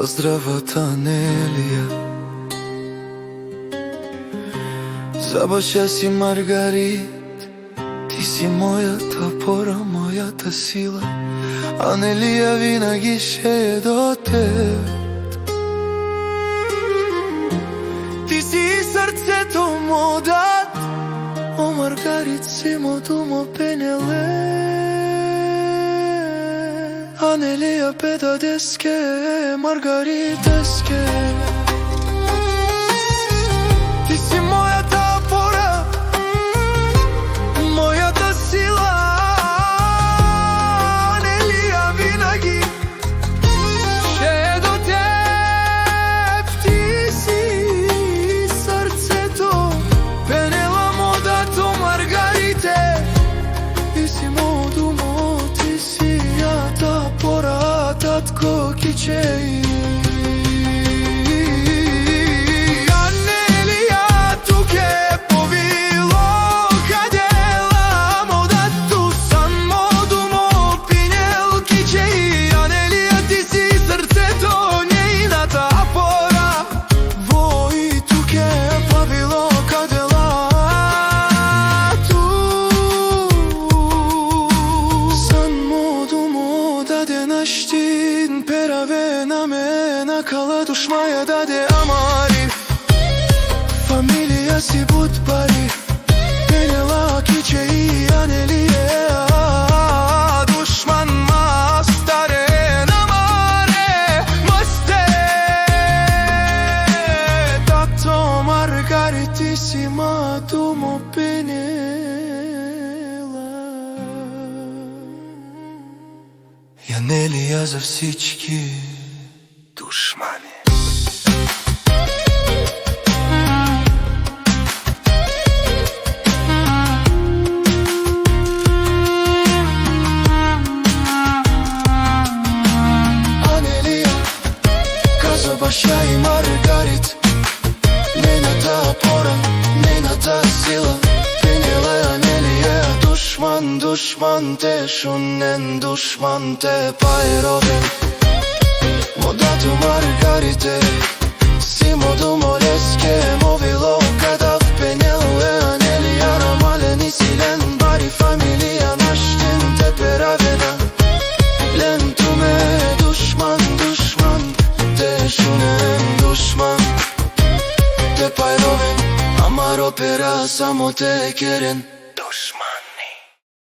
Поздрав от Анелия за баща си Маргарит. Ти си моята опора, моята сила. Анелия винаги ще е до теб. Ти си сърцето му дат, о Маргарит си моето му пенеле. Анелия педа деске, Маргарит деске. Ти си моята опора, моята сила. Анелия винаги ще е до теб. Ти си сърцето, пенела модато Маргарите. Ти си моето мо, ти си ята пора, татко кичей. Kala düşmaya dade amari Familia si budbari Penela kiçeyi Aneliye Düşman mastare namare Maste Tatto Margaritissima Dumo Penela Анелия за всички душмани. Анелия каза баща и Маргарит, нейната опора, нейната сила. Пенела Анелия, душман, душман те шунен, душман те пайровен. Модато Маргарите, си моду молеске, мовило кадав пенелуе. Анелия намалени силен, бари фамилия наштен те перавена. Лентуме душман, душман, те шунен душман, те пайровен. Амар опера само те керен душман.